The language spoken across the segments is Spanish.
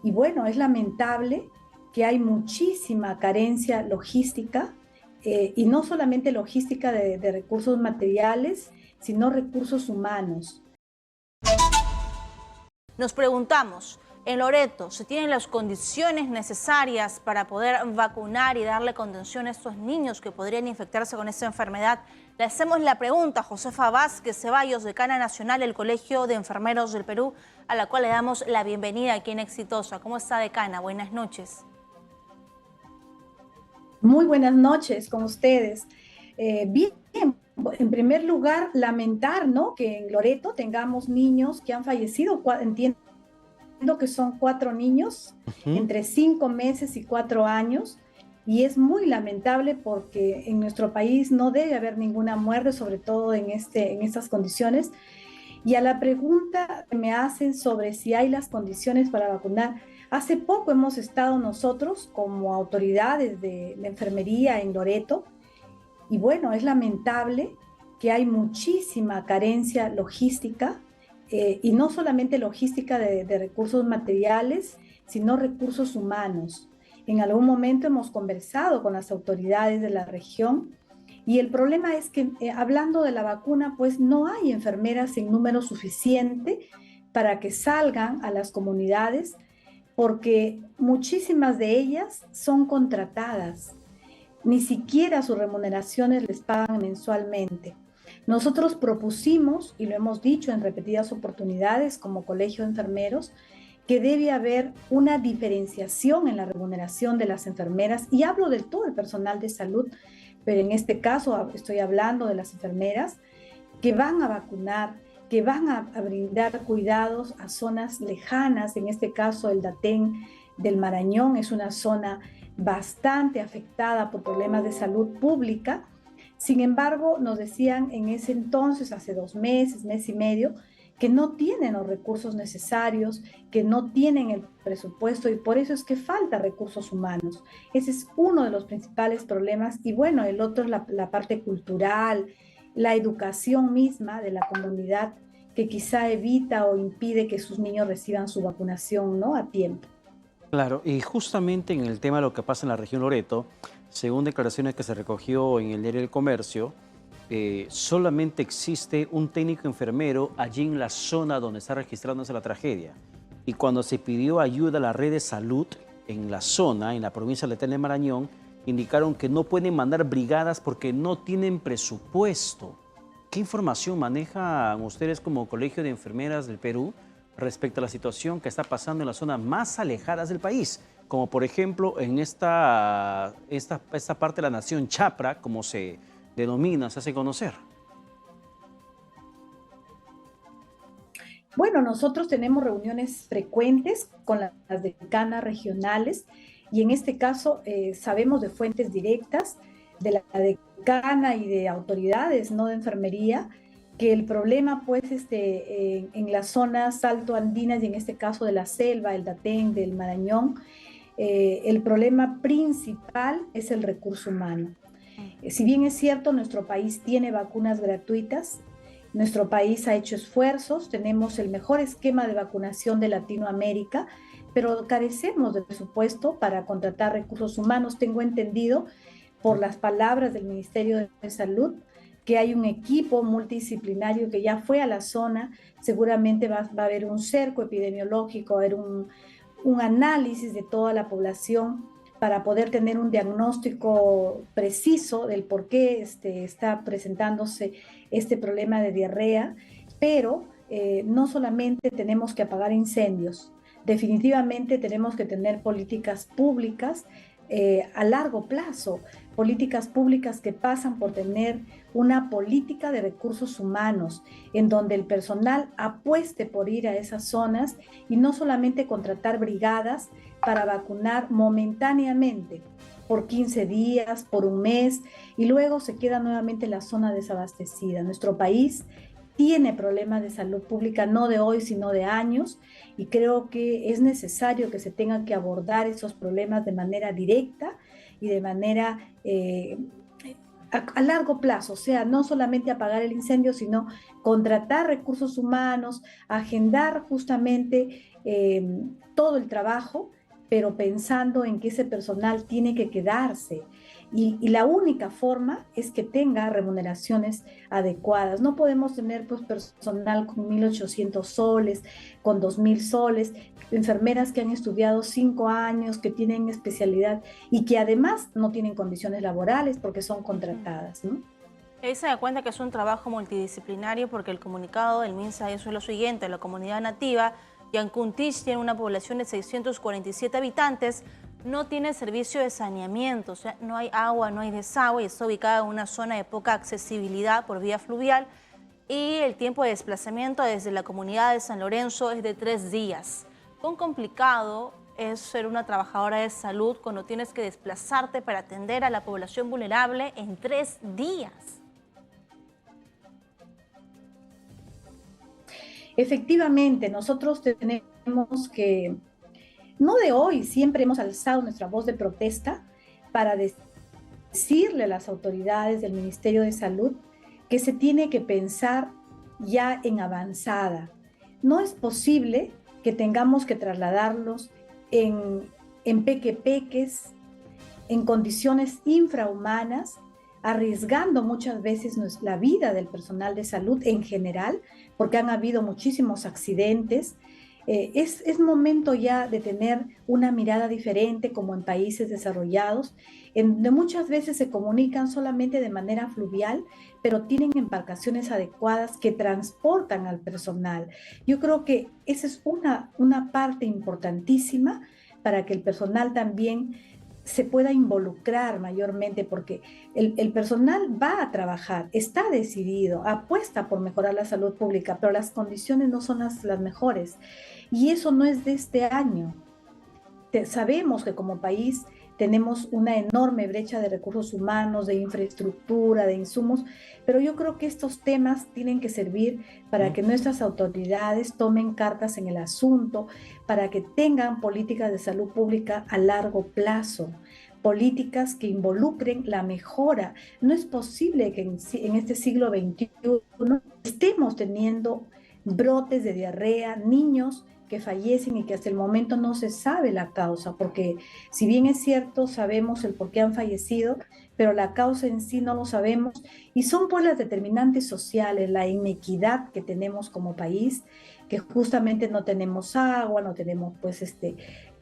Y bueno, es lamentable que hay muchísima carencia logística, y no solamente logística de recursos materiales, sino recursos humanos. Nos preguntamos, en Loreto, ¿se tienen las condiciones necesarias para poder vacunar y darle contención a estos niños que podrían infectarse con esta enfermedad? Le hacemos la pregunta a Josefa Vázquez Ceballos, decana nacional del Colegio de Enfermeros del Perú, a la cual le damos la bienvenida aquí en Exitosa. ¿Cómo está, decana? Buenas noches. Muy buenas noches con ustedes. Bien, en primer lugar, lamentar, ¿no?, que en Loreto tengamos niños que han fallecido. Entiendo que son 4 niños, Ujú. entre 5 meses y 4 años, y es muy lamentable porque en nuestro país no debe haber ninguna muerte, sobre todo en estas condiciones. Y a la pregunta que me hacen sobre si hay las condiciones para vacunar, hace poco hemos estado nosotros como autoridades de enfermería en Loreto, y bueno, es lamentable que hay muchísima carencia logística, y no solamente logística de recursos materiales, sino recursos humanos. En algún momento hemos conversado con las autoridades de la región y el problema es que, hablando de la vacuna, pues no hay enfermeras en número suficiente para que salgan a las comunidades, porque muchísimas de ellas son contratadas. Ni siquiera sus remuneraciones les pagan mensualmente. Nosotros propusimos, y lo hemos dicho en repetidas oportunidades como Colegio de Enfermeros, que debe haber una diferenciación en la remuneración de las enfermeras, y hablo de todo el personal de salud, pero en este caso estoy hablando de las enfermeras que van a vacunar, que van a brindar cuidados a zonas lejanas. En este caso el Datén del Marañón es una zona bastante afectada por problemas de salud pública. Sin embargo, nos decían en ese entonces, hace 2 meses, mes y medio, que no tienen los recursos necesarios, que no tienen el presupuesto, y por eso es que falta recursos humanos. Ese es uno de los principales problemas. Y bueno, el otro es la parte cultural, la educación misma de la comunidad, que quizá evita o impide que sus niños reciban su vacunación, ¿no?, a tiempo. Claro, y justamente en el tema de lo que pasa en la región Loreto, según declaraciones que se recogió en el diario El Comercio, solamente existe un técnico enfermero allí en la zona donde está registrándose la tragedia. Y cuando se pidió ayuda a la red de salud en la zona, en la provincia de Letén Marañón, indicaron que no pueden mandar brigadas porque no tienen presupuesto. ¿Qué información manejan ustedes como Colegio de Enfermeras del Perú respecto a la situación que está pasando en las zonas más alejadas del país? Como por ejemplo en esta parte de la nación Chapra, como se denomina, se hace conocer. Bueno, nosotros tenemos reuniones frecuentes con las decanas regionales, y en este caso sabemos de fuentes directas de la decana y de autoridades, no de enfermería, que el problema pues en las zonas altoandinas, y en este caso de la selva, el Datén, del Marañón, el problema principal es el recurso humano. Si bien es cierto, nuestro país tiene vacunas gratuitas, nuestro país ha hecho esfuerzos, tenemos el mejor esquema de vacunación de Latinoamérica, pero carecemos de presupuesto para contratar recursos humanos. Tengo entendido, por las palabras del Ministerio de Salud, que hay un equipo multidisciplinario que ya fue a la zona. Seguramente va a haber un cerco epidemiológico, va a haber un análisis de toda la población para poder tener un diagnóstico preciso del por qué está presentándose este problema de diarrea. Pero no solamente tenemos que apagar incendios, definitivamente tenemos que tener políticas públicas a largo plazo, políticas públicas que pasan por tener una política de recursos humanos, en donde el personal apueste por ir a esas zonas y no solamente contratar brigadas para vacunar momentáneamente por 15 días, por un mes, y luego se queda nuevamente la zona desabastecida. Nuestro país tiene problemas de salud pública no de hoy, sino de años, y creo que es necesario que se tengan que abordar esos problemas de manera directa y de manera a largo plazo. O sea, no solamente apagar el incendio, sino contratar recursos humanos, agendar justamente eh, todo el trabajo, pero pensando en que ese personal tiene que quedarse. Y la única forma es que tenga remuneraciones adecuadas. No podemos tener pues, personal con 1.800 soles, con 2.000 soles, enfermeras que han estudiado 5 años, que tienen especialidad y que además no tienen condiciones laborales porque son contratadas, ¿no? Ahí se da cuenta que es un trabajo multidisciplinario porque el comunicado del MINSA es lo siguiente: la comunidad nativa Yankuntich tiene una población de 647 habitantes, no tiene servicio de saneamiento, o sea, no hay agua, no hay desagüe, y está ubicada en una zona de poca accesibilidad por vía fluvial, y el tiempo de desplazamiento desde la comunidad de San Lorenzo es de 3 días. Cuán complicado es ser una trabajadora de salud cuando tienes que desplazarte para atender a la población vulnerable en 3 días. Efectivamente, nosotros tenemos que, no de hoy, siempre hemos alzado nuestra voz de protesta para decirle a las autoridades del Ministerio de Salud que se tiene que pensar ya en avanzada. No es posible que tengamos que trasladarlos en pequepeques, en condiciones infrahumanas, arriesgando muchas veces la vida del personal de salud en general, porque han habido muchísimos accidentes. Es momento ya de tener una mirada diferente como en países desarrollados, en donde muchas veces se comunican solamente de manera fluvial, pero tienen embarcaciones adecuadas que transportan al personal. Yo creo que esa es una parte importantísima para que el personal también se pueda involucrar mayormente, porque el personal va a trabajar, está decidido, apuesta por mejorar la salud pública, pero las condiciones no son las mejores. Y eso no es de este año. Sabemos que como país tenemos una enorme brecha de recursos humanos, de infraestructura, de insumos, pero yo creo que estos temas tienen que servir para que nuestras autoridades tomen cartas en el asunto, para que tengan políticas de salud pública a largo plazo, políticas que involucren la mejora. No es posible que en este siglo XXI estemos teniendo brotes de diarrea, niños que fallecen y que hasta el momento no se sabe la causa, porque si bien es cierto, sabemos el por qué han fallecido, pero la causa en sí no lo sabemos, y son pues las determinantes sociales, la inequidad que tenemos como país, que justamente no tenemos agua, no tenemos pues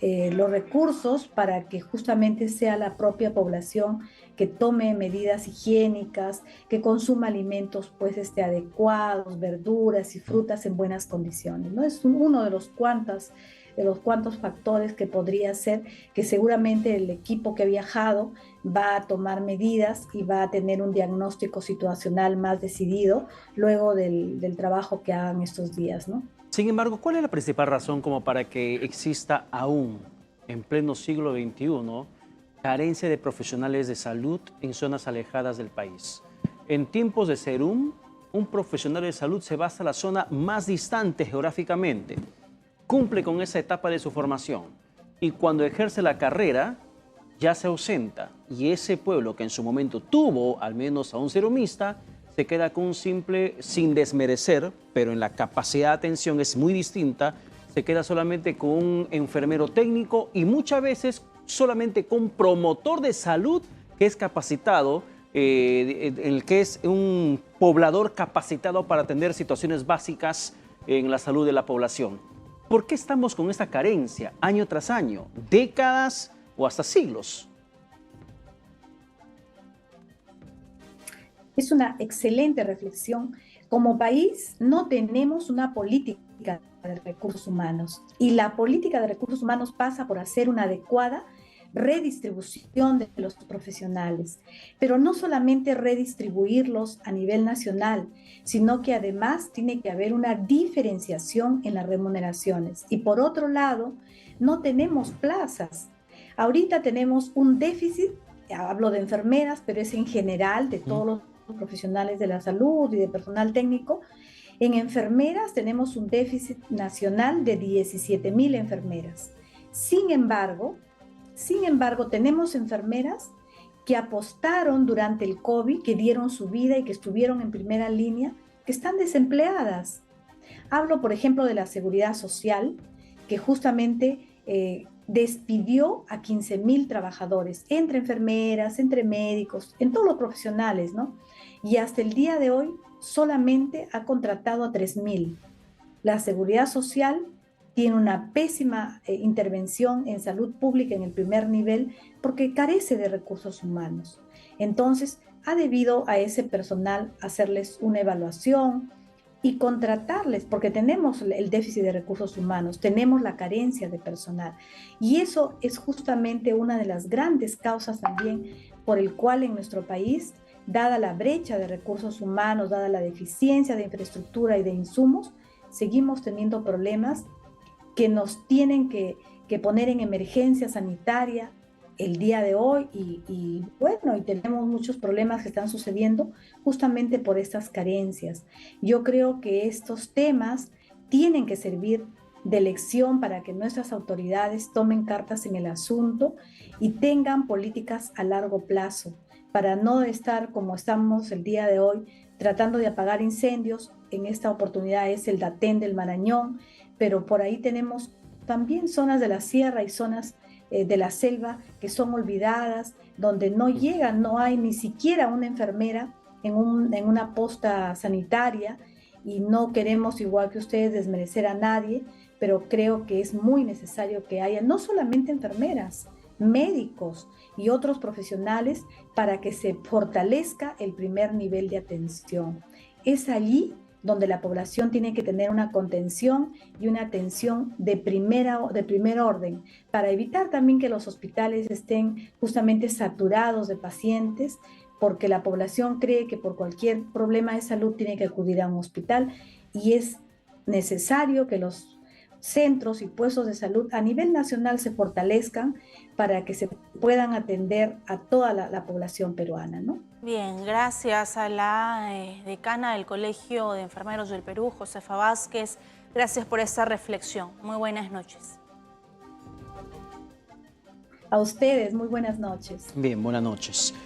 los recursos para que justamente sea la propia población que tome medidas higiénicas, que consuma alimentos pues adecuados, verduras y frutas en buenas condiciones, ¿no? Es uno de los cuantos factores que podría ser que seguramente el equipo que ha viajado va a tomar medidas y va a tener un diagnóstico situacional más decidido luego del trabajo que hagan estos días, ¿no? Sin embargo, ¿cuál es la principal razón como para que exista aún, en pleno siglo XXI, carencia de profesionales de salud en zonas alejadas del país? En tiempos de Serum, un profesional de salud se va hasta la zona más distante geográficamente, cumple con esa etapa de su formación y cuando ejerce la carrera ya se ausenta, y ese pueblo que en su momento tuvo al menos a un serumista se queda con un simple, sin desmerecer, pero en la capacidad de atención es muy distinta, se queda solamente con un enfermero técnico y muchas veces solamente con un promotor de salud que es capacitado, el que es un poblador capacitado para atender situaciones básicas en la salud de la población. ¿Por qué estamos con esta carencia año tras año, décadas o hasta siglos? Es una excelente reflexión. Como país no tenemos una política de recursos humanos, y la política de recursos humanos pasa por hacer una adecuada redistribución de los profesionales, pero no solamente redistribuirlos a nivel nacional, sino que además tiene que haber una diferenciación en las remuneraciones. Y por otro lado, no tenemos plazas. Ahorita tenemos un déficit, hablo de enfermeras, pero es en general de todos los profesionales de la salud y de personal técnico. En enfermeras tenemos un déficit nacional de 17,000 enfermeras. Sin embargo, tenemos enfermeras que apostaron durante el COVID, que dieron su vida y que estuvieron en primera línea, que están desempleadas. Hablo, por ejemplo, de la seguridad social, que justamente despidió a 15.000 trabajadores, entre enfermeras, entre médicos, en todos los profesionales, ¿no? Y hasta el día de hoy solamente ha contratado a 3.000. La seguridad social tiene una pésima intervención en salud pública en el primer nivel porque carece de recursos humanos. Entonces, ha debido a ese personal hacerles una evaluación y contratarles, porque tenemos el déficit de recursos humanos, tenemos la carencia de personal. Y eso es justamente una de las grandes causas también por el cual en nuestro país, dada la brecha de recursos humanos, dada la deficiencia de infraestructura y de insumos, seguimos teniendo problemas que nos tienen que poner en emergencia sanitaria el día de hoy y tenemos muchos problemas que están sucediendo justamente por estas carencias. Yo creo que estos temas tienen que servir de lección para que nuestras autoridades tomen cartas en el asunto y tengan políticas a largo plazo, para no estar como estamos el día de hoy tratando de apagar incendios. En esta oportunidad es el Datén del Marañón, pero por ahí tenemos también zonas de la sierra y zonas de la selva que son olvidadas, donde no llegan, no hay ni siquiera una enfermera en una posta sanitaria, y no queremos, igual que ustedes, desmerecer a nadie, pero creo que es muy necesario que haya no solamente enfermeras, médicos y otros profesionales para que se fortalezca el primer nivel de atención. Es allí donde la población tiene que tener una contención y una atención de primer orden, para evitar también que los hospitales estén justamente saturados de pacientes, porque la población cree que por cualquier problema de salud tiene que acudir a un hospital, y es necesario que los centros y puestos de salud a nivel nacional se fortalezcan para que se puedan atender a toda la población peruana, ¿no? Bien, gracias a la decana del Colegio de Enfermeros del Perú, Josefa Vázquez. Gracias por esta reflexión. Muy buenas noches. A ustedes, muy buenas noches. Bien, buenas noches.